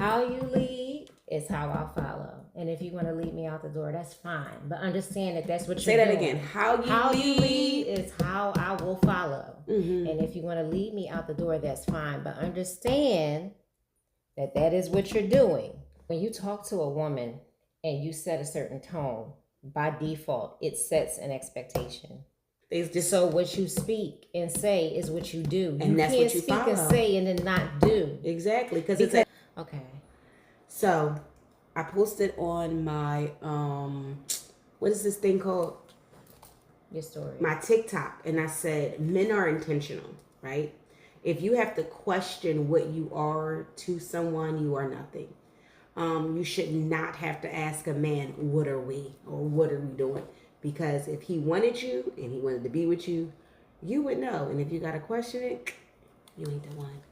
How you lead is how I follow. And if you want to lead me out the door, that's fine. But understand that that's what you're doing. Say that again. How you lead is how I will follow. Mm-hmm. And if you want to lead me out the door, that's fine. But understand that that is what you're doing. When you talk to a woman and you set a certain tone, by default, it sets an expectation. So what you speak and say is what you do. And that's what you can't speak follow. and say and then not do. Exactly. Because okay. So I posted on my what is this thing called? Your story. My TikTok, and I said men are intentional, right? If you have to question what you are to someone, you are nothing. You should not have to ask a man, what are we, or what are we doing? Because if he wanted you and he wanted to be with you, you would know. And if you got to question it, you ain't the one.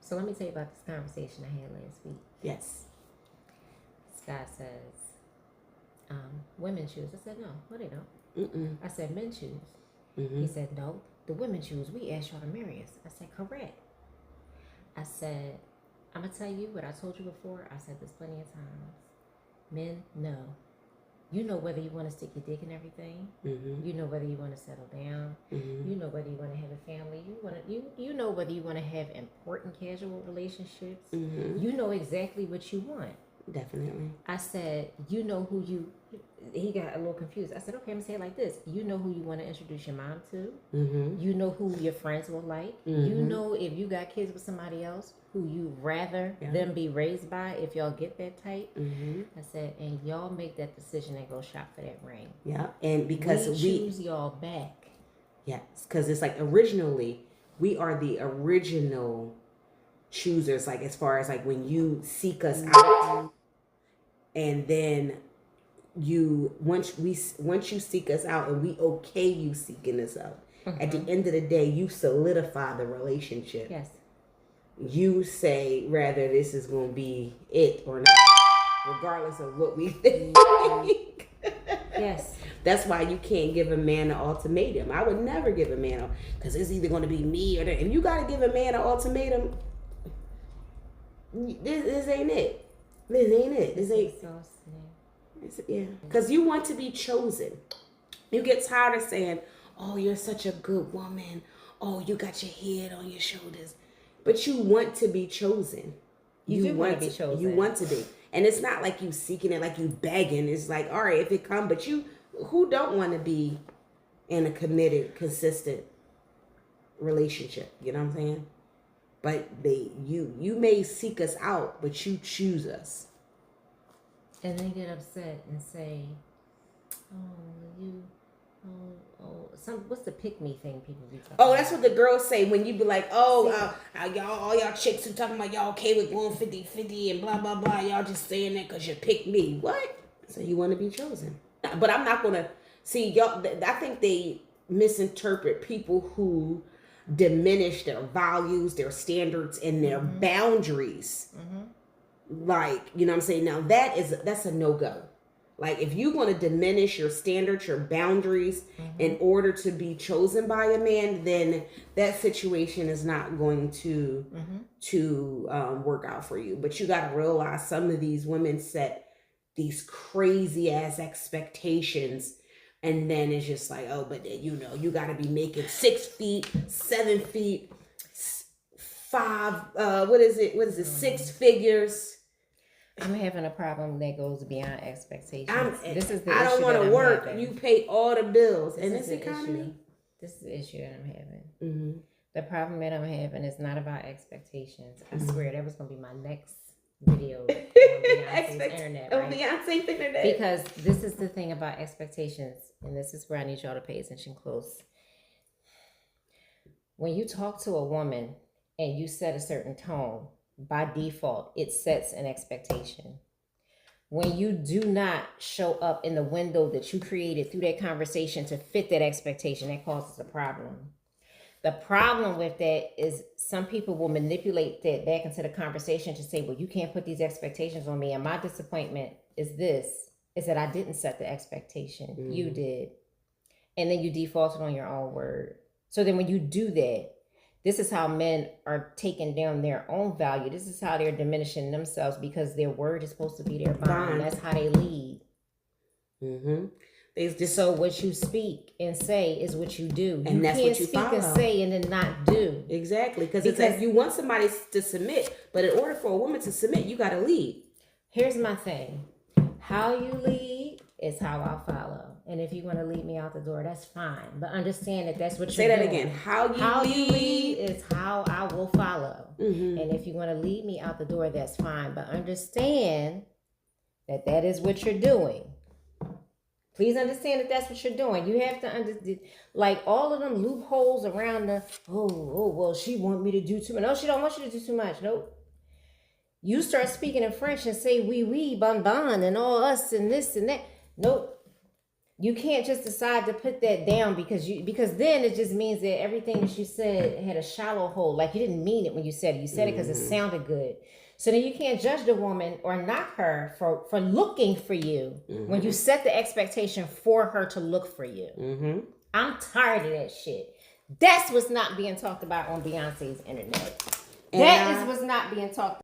So let me tell you about this conversation I had last week. Yes. This guy says, women choose. I said, no, they don't. Mm-mm. I said, men choose. Mm-hmm. He said, no, the women choose. We asked y'all to marry us. I said, correct. I said, I'm going to tell you what I told you before. I said this plenty of times. Men know. You know whether you want to stick your dick in everything. Mm-hmm. You know whether you want to settle down. Mm-hmm. You know whether you want to have a family. You know whether you want to have important casual relationships. Mm-hmm. You know exactly what you want. Definitely. I said, you know who you... He got a little confused. I said, okay, I'm going to say it like this. You know who you want to introduce your mom to. Mm-hmm. You know who your friends will like. Mm-hmm. You know if you got kids with somebody else who you rather them be raised by, if y'all get that tight. Mm-hmm. I said, and y'all make that decision and go shop for that ring. Yeah, and because we choose y'all back. Yes, because it's like originally, we are the original choosers, like as far as like when you seek us out, and then once you seek us out and we okay you seeking us out, at the end of the day, you solidify the relationship. Yes. You say rather this is going to be it or not, regardless of what we think. Yes. That's why you can't give a man an ultimatum. I would never give a man because it's either going to be me or that. If you got to give a man an ultimatum, this ain't it. This ain't it. This ain't. Yeah. Because you want to be chosen. You get tired of saying, oh, you're such a good woman. Oh, you got your head on your shoulders. But you want to be chosen. You want to be chosen. You want to be. And it's not like you seeking it, like you begging. It's like, all right, if it come, but who don't want to be in a committed, consistent relationship? You know what I'm saying? But you may seek us out, but you choose us. And they get upset and say, what's the pick me thing people be talking about? That's what the girls say when you be like, all y'all chicks who talking about y'all okay with going 50-50 and blah, blah, blah. Y'all just saying that because you pick me. What? So you want to be chosen. But I'm not going to see y'all. I think they misinterpret people who diminish their values, their standards, and their boundaries. Mm-hmm. Like, you know what I'm saying? Now that's a no-go. Like, if you want to diminish your standards, your boundaries in order to be chosen by a man, then that situation is not going to work out for you. But you got to realize some of these women set these crazy ass expectations, and then it's just like, oh, but you got to be making 6 feet, 7 feet, 5. What is it? 6 figures. I'm having a problem that goes beyond expectations. I don't want to work. You pay all the bills. And this economy. This is the issue that I'm having. Mm-hmm. The problem that I'm having is not about expectations. I swear that was going to be my next video on Beyonce's internet. Right? Beyonce's internet. Because this is the thing about expectations. And this is where I need y'all to pay attention close. When you talk to a woman and you set a certain tone, by default, it sets an expectation. When you do not show up in the window that you created through that conversation to fit that expectation, that causes a problem. The problem with that is some people will manipulate that back into the conversation to say, well, you can't put these expectations on me. And my disappointment is that I didn't set the expectation. Mm. You did. And then you defaulted on your own word. So then when you do that, This is how men are taking down their own value. This is how they're diminishing themselves because their word is supposed to be their bond. That's how they lead. So what you speak and say is what you do. And that's what you speak follow. And say and then not do. Exactly. Because it's like you want somebody to submit, but in order for a woman to submit, you got to lead. Here's my thing. How you lead is how I follow. And if you want to lead me out the door, that's fine. But understand that that's what you're doing. Say that again. How you lead is how I will follow. And if you want to lead me out the door, that's fine. But understand that that is what you're doing. Please understand that that's what you're doing. You have to understand, like all of them loopholes around the, well, she want me to do too much. No, she don't want you to do too much. Nope. You start speaking in French and say oui, bon, and all us and this and that. Nope. You can't just decide to put that down because then it just means that everything that you said had a shallow hole. Like you didn't mean it when you said it. You said it because it sounded good. So then you can't judge the woman or knock her for looking for you when you set the expectation for her to look for you. I'm tired of that shit. That's what's not being talked about on Beyonce's internet. That is what's not being talked about.